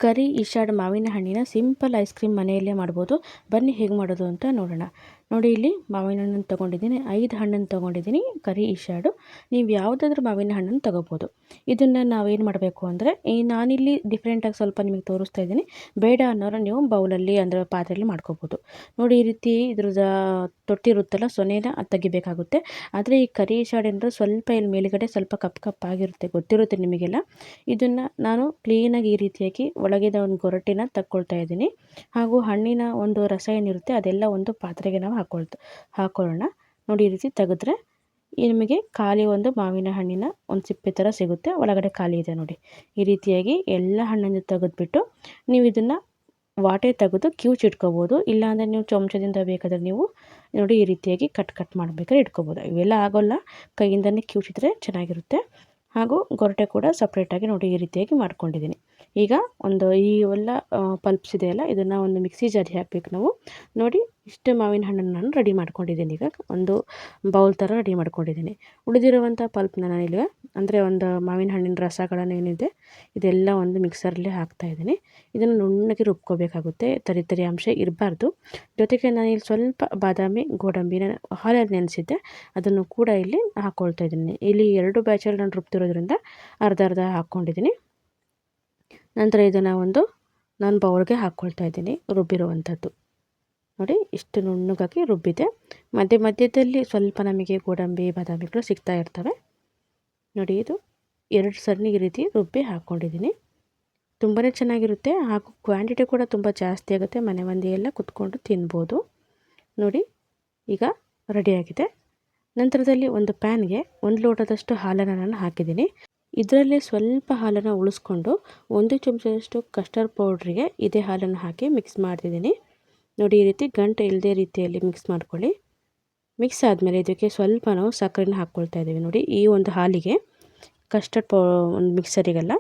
ಕರಿ ಇಶಾಡ್ ಮಾವಿನ ಹಣ್ಣಿನ simple ice cream ಮನೆಯಲ್ಲೇ ಮಾಡ್ಬೋದು. ಬನ್ನಿ ಹೇಗೆ ಮಾಡೋದು ಅಂತ ನೋಡೋಣ. ನೋಡಿ, ಇಲ್ಲಿ ಮಾವಿನ ಹಣ್ಣನ್ನು ತೊಗೊಂಡಿದ್ದೀನಿ, 5 ಹಣ್ಣನ್ನು ತೊಗೊಂಡಿದ್ದೀನಿ. ಕರಿ ಇಶಾಡು, ನೀವು ಯಾವುದಾದ್ರೂ ಮಾವಿನ ಹಣ್ಣನ್ನು ತೊಗೋಬೋದು. ಇದನ್ನು ನಾವೇನು ಮಾಡಬೇಕು ಅಂದರೆ, ನಾನಿಲ್ಲಿ ಡಿಫ್ರೆಂಟಾಗಿ ಸ್ವಲ್ಪ ನಿಮಗೆ ತೋರಿಸ್ತಾ ಇದ್ದೀನಿ. ಬೇಡ ಅನ್ನೋರು ನೀವು ಬೌಲಲ್ಲಿ ಅಂದರೆ ಪಾತ್ರೆಯಲ್ಲಿ ಮಾಡ್ಕೋಬೋದು. ನೋಡಿ, ಈ ರೀತಿ ಇದ್ರದ್ದು ತೊಟ್ಟಿರುತ್ತಲ್ಲ, ಸೊನೆನ ತೆಗಿಬೇಕಾಗುತ್ತೆ. ಆದರೆ ಈ ಕರಿ ಇಶಾಡ್ ಅಂದರೆ ಸ್ವಲ್ಪ ಇಲ್ಲಿ ಮೇಲುಗಡೆ ಸ್ವಲ್ಪ ಕಪ್ಪಾಗಿರುತ್ತೆ, ಗೊತ್ತಿರುತ್ತೆ ನಿಮಗೆಲ್ಲ. ಇದನ್ನು ನಾನು ಕ್ಲೀನಾಗಿ ಈ ರೀತಿಯಾಗಿ ಒಳಗಿದ ಒಂದು ಗೊರಟಿನ ತಕ್ಕೊಳ್ತಾ ಇದ್ದೀನಿ. ಹಾಗೂ ಹಣ್ಣಿನ ಒಂದು ರಸ ಏನಿರುತ್ತೆ ಅದೆಲ್ಲ ಒಂದು ಪಾತ್ರೆಗೆ ನಾವು ಹಾಕೊಳ್ಳೋಣ. ನೋಡಿ, ಈ ರೀತಿ ತೆಗೆದ್ರೆ ನಿಮಗೆ ಖಾಲಿ ಒಂದು ಮಾವಿನ ಹಣ್ಣಿನ ಒಂದು ಸಿಪ್ಪೆ ಥರ ಸಿಗುತ್ತೆ, ಒಳಗಡೆ ಖಾಲಿ ಇದೆ ನೋಡಿ. ಈ ರೀತಿಯಾಗಿ ಎಲ್ಲ ಹಣ್ಣನ್ನು ತೆಗೆದುಬಿಟ್ಟು ನೀವು ಇದನ್ನು ವಾಟೆ ತೆಗೆದು ಕಿವುಚಿಟ್ಕೋಬೋದು. ಇಲ್ಲಾಂದರೆ ನೀವು ಚಮಚದಿಂದ ಬೇಕಾದರೆ ನೀವು ನೋಡಿ ಈ ರೀತಿಯಾಗಿ ಕಟ್ ಮಾಡಬೇಕಾದ್ರೆ ಇಟ್ಕೋಬೋದು. ಇವೆಲ್ಲ ಆಗೋಲ್ಲ, ಕೈಯಿಂದನೇ ಕಿವುಚಿದ್ರೆ ಚೆನ್ನಾಗಿರುತ್ತೆ. ಹಾಗೂ ಗೊರಟೆ ಕೂಡ ಸಪ್ರೇಟಾಗಿ ನೋಡಿ ಈ ರೀತಿಯಾಗಿ ಮಾಡ್ಕೊಂಡಿದ್ದೀನಿ. ಈಗ ಈ ಎಲ್ಲ ಪಲ್ಪ್ಸ್ ಇದೆಯಲ್ಲ, ಇದನ್ನು ಒಂದು ಮಿಕ್ಸಿ ಜಾರಿಗೆ ಹಾಕಬೇಕು ನಾವು. ನೋಡಿ, ಇಷ್ಟು ಮಾವಿನ ಹಣ್ಣನ್ನು ನಾನು ರೆಡಿ ಮಾಡ್ಕೊಂಡಿದ್ದೀನಿ. ಈಗ ಒಂದು ಬೌಲ್ ಥರ ರೆಡಿ ಮಾಡ್ಕೊಂಡಿದ್ದೀನಿ. ಉಳಿದಿರುವಂಥ ಪಲ್ಪ್ನ ನಾನಿಲ್ಲಿ ಅಂದರೆ ಒಂದು ಮಾವಿನ ಹಣ್ಣಿನ ರಸಗಳನ್ನೇನಿದೆ ಇದೆಲ್ಲ ಒಂದು ಮಿಕ್ಸರಲ್ಲಿ ಹಾಕ್ತಾಯಿದ್ದೀನಿ. ಇದನ್ನು ನುಣ್ಣಗೆ ರುಬ್ಕೋಬೇಕಾಗುತ್ತೆ, ತರಿ ಅಂಶ ಇರಬಾರ್ದು. ಜೊತೆಗೆ ನಾನಿಲ್ಲಿ ಸ್ವಲ್ಪ ಬಾದಾಮಿ ಗೋಡಂಬಿನ ಹಾಲಲ್ಲಿ ನೆನೆಸಿದ್ದೆ, ಅದನ್ನು ಕೂಡ ಇಲ್ಲಿ ಹಾಕ್ಕೊಳ್ತಾ ಇದ್ದೀನಿ. ಇಲ್ಲಿ 2 ಬ್ಯಾಚಲ್ಲಿ ನಾನು ರುಬ್ತಿರೋದ್ರಿಂದ ಅರ್ಧ ಹಾಕ್ಕೊಂಡಿದ್ದೀನಿ. ನಂತರ ಇದನ್ನು ನಾನು ಬೌಲ್ಗೆ ಹಾಕ್ಕೊಳ್ತಾ ಇದ್ದೀನಿ ರುಬ್ಬಿರುವಂಥದ್ದು. ನೋಡಿ, ಇಷ್ಟು ನುಣ್ಣಗಾಗಿ ರುಬ್ಬಿದೆ. ಮಧ್ಯದಲ್ಲಿ ಸ್ವಲ್ಪ ನಮಗೆ ಗೋಡಂಬಿ ಬಾದಾಮಿಗಳು ಸಿಗ್ತಾ ಇರ್ತವೆ. ನೋಡಿ, ಇದು 2 ಸರಿ ಈ ರೀತಿ ರುಬ್ಬಿ ಹಾಕ್ಕೊಂಡಿದ್ದೀನಿ. ತುಂಬಾ ಚೆನ್ನಾಗಿರುತ್ತೆ, ಹಾಗೂ ಕ್ವಾಂಟಿಟಿ ಕೂಡ ತುಂಬ ಜಾಸ್ತಿ ಆಗುತ್ತೆ. ಮನೆ ಮಂದಿ ಎಲ್ಲ ಕುತ್ಕೊಂಡು ತಿನ್ಬೋದು. ನೋಡಿ, ಈಗ ರೆಡಿಯಾಗಿದೆ. ನಂತರದಲ್ಲಿ ಒಂದು ಪ್ಯಾನ್ಗೆ 1 ಲೋಟದಷ್ಟು ಹಾಲನ್ನು ನಾನು ಹಾಕಿದ್ದೀನಿ. ಇದರಲ್ಲಿ ಸ್ವಲ್ಪ ಹಾಲನ್ನು ಉಳಿಸ್ಕೊಂಡು 1 ಚಮಚದಷ್ಟು ಕಸ್ಟರ್ಡ್ ಪೌಡ್ರಿಗೆ ಇದೇ ಹಾಲನ್ನು ಹಾಕಿ ಮಿಕ್ಸ್ ಮಾಡ್ತಿದ್ದೀನಿ. ನೋಡಿ, ಈ ರೀತಿ ಗಂಟು ಇಲ್ಲದೆ ರೀತಿಯಲ್ಲಿ ಮಿಕ್ಸ್ ಮಾಡ್ಕೊಳ್ಳಿ. ಮಿಕ್ಸ್ ಆದಮೇಲೆ ಇದಕ್ಕೆ ಸ್ವಲ್ಪ ನಾವು ಸಕ್ಕರೆನ ಹಾಕ್ಕೊಳ್ತಾ ಇದ್ದೀವಿ. ನೋಡಿ, ಈ ಒಂದು ಹಾಲಿಗೆ ಕಸ್ಟರ್ಡ್ ಒಂದು ಮಿಕ್ಸರಿಗೆಲ್ಲ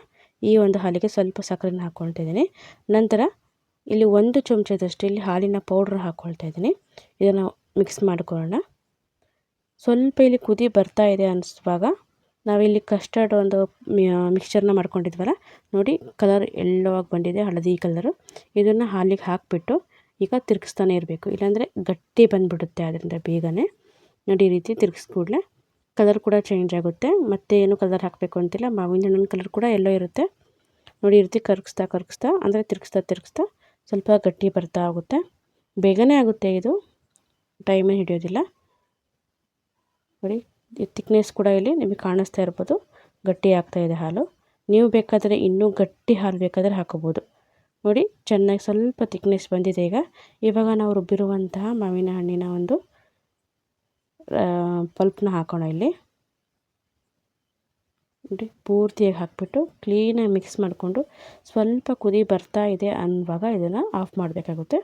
ಈ ಒಂದು ಹಾಲಿಗೆ ಸ್ವಲ್ಪ ಸಕ್ಕರೆನ ಹಾಕ್ಕೊಳ್ತಾ ಇದ್ದೀನಿ. ನಂತರ ಇಲ್ಲಿ 1 ಚಮಚದಷ್ಟು ಇಲ್ಲಿ ಹಾಲಿನ ಪೌಡ್ರ್ ಹಾಕ್ಕೊಳ್ತಾ ಇದ್ದೀನಿ. ಇದನ್ನು ಮಿಕ್ಸ್ ಮಾಡ್ಕೊಳ್ಳೋಣ. ಸ್ವಲ್ಪ ಇಲ್ಲಿ ಕುದಿ ಬರ್ತಾ ಇದೆ ಅನಿಸುವಾಗ ನಾವಿಲ್ಲಿ ಕಸ್ಟರ್ಡ್ ಒಂದು ಮಿಕ್ಸ್ಚರ್ನ ಮಾಡ್ಕೊಂಡಿದ್ವಲ್ಲ, ನೋಡಿ ಕಲರ್ ಎಲ್ಲೋ ಆಗಿ ಬಂದಿದೆ, ಹಳದಿ ಕಲರು. ಇದನ್ನು ಹಾಲಿಗೆ ಹಾಕಿಬಿಟ್ಟು ಈಗ ತಿರುಗಿಸ್ತಾನೆ ಇರಬೇಕು, ಇಲ್ಲಾಂದರೆ ಗಟ್ಟಿ ಬಂದುಬಿಡುತ್ತೆ ಅದರಿಂದ ಬೇಗನೆ. ನೋಡಿ, ಈ ರೀತಿ ತಿರುಗಿಸ್ಕೂಡ್ಲೆ ಕಲರ್ ಕೂಡ ಚೇಂಜ್ ಆಗುತ್ತೆ. ಮತ್ತೆ ಏನು ಕಲರ್ ಹಾಕಬೇಕು ಅಂತಿಲ್ಲ, ಮಾವಿನ ಹಣ್ಣಿನ ಕಲರ್ ಕೂಡ ಎಲ್ಲೋ ಇರುತ್ತೆ. ನೋಡಿ, ಈ ರೀತಿ ಕರಗಿಸ್ತಾ ಅಂದರೆ ತಿರುಗಿಸ್ತಾ ಸ್ವಲ್ಪ ಗಟ್ಟಿ ಬರ್ತಾ ಆಗುತ್ತೆ. ಬೇಗನೆ ಆಗುತ್ತೆ, ಇದು ಟೈಮೇ ಹಿಡಿಯೋದಿಲ್ಲ. ನೋಡಿ, ಈ ಥಿಕ್ನೆಸ್ ಕೂಡ ಇಲ್ಲಿ ನಿಮಗೆ ಕಾಣಿಸ್ತಾ ಇರ್ಬೋದು, ಗಟ್ಟಿ ಆಗ್ತಾ ಇದೆ ಹಾಲು. ನೀವು ಬೇಕಾದರೆ ಇನ್ನೂ ಗಟ್ಟಿ ಹಾಲು ಬೇಕಾದರೆ ಹಾಕೋಬೋದು. ನೋಡಿ, ಚೆನ್ನಾಗಿ ಸ್ವಲ್ಪ ಥಿಕ್ನೆಸ್ ಬಂದಿದೆ. ಇವಾಗ ನಾವು ರುಬ್ಬಿರುವಂತಹ ಮಾವಿನ ಹಣ್ಣಿನ ಒಂದು ಪಲ್ಪ್ನ ಹಾಕೋಣ ಇಲ್ಲಿ. ನೋಡಿ, ಪೂರ್ತಿಯಾಗಿ ಹಾಕಿಬಿಟ್ಟು ಕ್ಲೀನಾಗಿ ಮಿಕ್ಸ್ ಮಾಡಿಕೊಂಡು ಸ್ವಲ್ಪ ಕುದಿ ಬರ್ತಾ ಇದೆ ಅನ್ನುವಾಗ ಇದನ್ನು ಆಫ್ ಮಾಡಬೇಕಾಗುತ್ತೆ.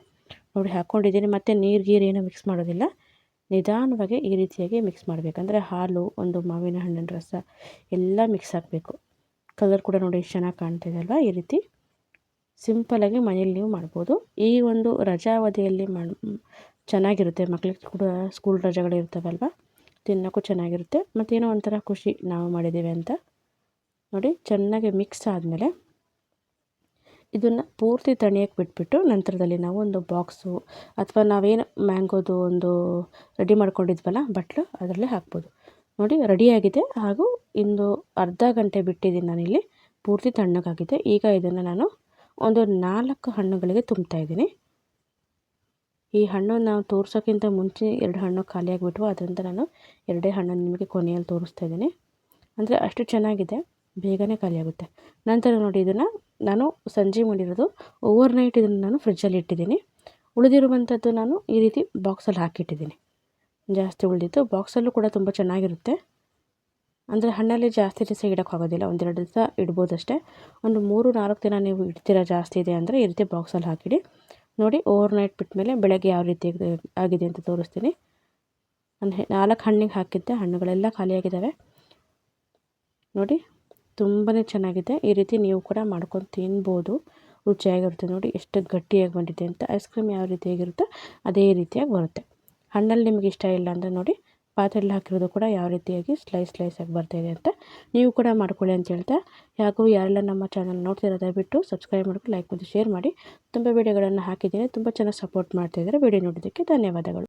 ನೋಡಿ, ಹಾಕ್ಕೊಂಡಿದ್ದೀನಿ. ಮತ್ತು ನೀರು ಏನೂ ಮಿಕ್ಸ್ ಮಾಡೋದಿಲ್ಲ, ನಿಧಾನವಾಗಿ ಈ ರೀತಿಯಾಗಿ ಮಿಕ್ಸ್ ಮಾಡಬೇಕಂದ್ರೆ ಹಾಲು ಒಂದು ಮಾವಿನ ಹಣ್ಣಿನ ರಸ ಎಲ್ಲ ಮಿಕ್ಸ್ ಆಗಬೇಕು. ಕಲರ್ ಕೂಡ ನೋಡಿ ಎಷ್ಟು ಚೆನ್ನಾಗಿ ಕಾಣ್ತಿದೆ ಅಲ್ವಾ. ಈ ರೀತಿ ಸಿಂಪಲಾಗಿ ಮನೇಲಿ ನೀವು ಮಾಡ್ಬೋದು. ಈ ಒಂದು ರಜಾ ಅವಧಿಯಲ್ಲಿ ಚೆನ್ನಾಗಿರುತ್ತೆ, ಮಕ್ಕಳಿಗೆ ಕೂಡ ಸ್ಕೂಲ್ ರಜೆಗಳು ಇರ್ತವಲ್ವ, ತಿನ್ನೋಕ್ಕೂ ಚೆನ್ನಾಗಿರುತ್ತೆ. ಮತ್ತೇನೋ ಒಂಥರ ಖುಷಿ ನಾವು ಮಾಡಿದ್ದೀವಿ ಅಂತ. ನೋಡಿ, ಚೆನ್ನಾಗಿ ಮಿಕ್ಸ್ ಆದಮೇಲೆ ಇದನ್ನು ಪೂರ್ತಿ ತಣಿಯಕ್ಕೆ ಬಿಟ್ಬಿಟ್ಟು ನಂತರದಲ್ಲಿ ನಾವು ಒಂದು ಬಾಕ್ಸು ಅಥವಾ ನಾವೇನು ಮ್ಯಾಂಗೋದು ಒಂದು ರೆಡಿ ಮಾಡ್ಕೊಂಡಿದ್ವಲ್ಲ ಬಟ್ಲು, ಅದರಲ್ಲೇ ಹಾಕ್ಬೋದು. ನೋಡಿ, ರೆಡಿಯಾಗಿದೆ. ಹಾಗೂ ಇಂದು ಅರ್ಧ ಗಂಟೆ ಬಿಟ್ಟಿದ್ದೀನಿ ನಾನಿಲ್ಲಿ, ಪೂರ್ತಿ ತಣ್ಣಗಾಗಿದೆ. ಈಗ ಇದನ್ನು ನಾನು ಒಂದು 4 ಹಣ್ಣುಗಳಿಗೆ ತುಂಬ್ತಾಯಿದ್ದೀನಿ. ಈ ಹಣ್ಣು ನಾವು ತೋರ್ಸೋಕ್ಕಿಂತ ಮುಂಚೆ 2 ಹಣ್ಣು ಖಾಲಿಯಾಗಿಬಿಟ್ವು, ಅದರಿಂದ ನಾನು 2 ಹಣ್ಣನ್ನು ನಿಮಗೆ ಕೊನೆಯಲ್ಲಿ ತೋರಿಸ್ತಾ ಇದ್ದೀನಿ. ಅಂದರೆ ಅಷ್ಟು ಚೆನ್ನಾಗಿದೆ, ಬೇಗನೆ ಖಾಲಿಯಾಗುತ್ತೆ. ನಂತರ ನೋಡಿ, ಇದನ್ನು ನಾನು ಸಂಜೆ ಮಾಡಿರೋದು ಓವರ್ನೈಟ್ ಇದನ್ನು ನಾನು ಫ್ರಿಜ್ಜಲ್ಲಿ ಇಟ್ಟಿದ್ದೀನಿ. ಉಳಿದಿರುವಂಥದ್ದು ನಾನು ಈ ರೀತಿ ಬಾಕ್ಸಲ್ಲಿ ಹಾಕಿಟ್ಟಿದ್ದೀನಿ. ಜಾಸ್ತಿ ಉಳಿದಿತ್ತು ಬಾಕ್ಸಲ್ಲೂ ಕೂಡ ತುಂಬ ಚೆನ್ನಾಗಿರುತ್ತೆ. ಅಂದರೆ ಹಣ್ಣಲ್ಲಿ ಜಾಸ್ತಿ ದಿವಸ ಇಡೋಕ್ಕಾಗೋದಿಲ್ಲ, 1-2 ದಿವಸ ಇಡ್ಬೋದಷ್ಟೇ. ಒಂದು 3-4 ದಿನ ನೀವು ಇಡ್ತೀರಾ ಜಾಸ್ತಿ ಇದೆ ಅಂದರೆ ಈ ರೀತಿ ಬಾಕ್ಸಲ್ಲಿ ಹಾಕಿಡಿ. ನೋಡಿ, ಓವರ್ನೈಟ್ ಬಿಟ್ಟಮೇಲೆ ಬೆಳಗ್ಗೆ ಯಾವ ರೀತಿ ಆಗಿದೆ ಅಂತ ತೋರಿಸ್ತೀನಿ. ನಾನು 4 ಹಣ್ಣಿಗೆ ಹಾಕಿದ್ದೆ, ಹಣ್ಣುಗಳೆಲ್ಲ ಖಾಲಿಯಾಗಿದ್ದಾವೆ. ನೋಡಿ, ತುಂಬಾ ಚೆನ್ನಾಗಿದೆ. ಈ ರೀತಿ ನೀವು ಕೂಡ ಮಾಡ್ಕೊಂಡು ತಿನ್ಬೋದು, ರುಚಿಯಾಗಿರುತ್ತೆ. ನೋಡಿ, ಎಷ್ಟು ಗಟ್ಟಿಯಾಗಿ ಬಂದಿದೆ ಅಂತ. ಐಸ್ ಕ್ರೀಮ್ ಯಾವ ರೀತಿಯಾಗಿರುತ್ತೋ ಅದೇ ರೀತಿಯಾಗಿ ಬರುತ್ತೆ. ಹಣ್ಣಲ್ಲಿ ನಿಮಗೆ ಇಷ್ಟ ಇಲ್ಲ ಅಂದರೆ ನೋಡಿ, ಪಾತ್ರೆಯಲ್ಲಿ ಹಾಕಿರೋದು ಕೂಡ ಯಾವ ರೀತಿಯಾಗಿ ಸ್ಲೈಸಾಗಿ ಬರ್ತಾಯಿದೆ ಅಂತ ನೀವು ಕೂಡ ಮಾಡ್ಕೊಳ್ಳಿ ಅಂತ ಹೇಳ್ತಾ, ಯಾರೆಲ್ಲ ನಮ್ಮ ಚಾನಲ್ ನೋಡ್ತಿರೋ ದಯವಿಟ್ಟು ಸಬ್ಸ್ಕ್ರೈಬ್ ಮಾಡ್ಕೊಂಡು ಲೈಕ್ ಮತ್ತು ಶೇರ್ ಮಾಡಿ. ತುಂಬ ವಿಡಿಯೋಗಳನ್ನು ಹಾಕಿದ್ದೀನಿ, ತುಂಬ ಚೆನ್ನಾಗಿ ಸಪೋರ್ಟ್ ಮಾಡ್ತಾಯಿದ್ದಾರೆ. ವಿಡಿಯೋ ನೋಡೋದಕ್ಕೆ ಧನ್ಯವಾದಗಳು.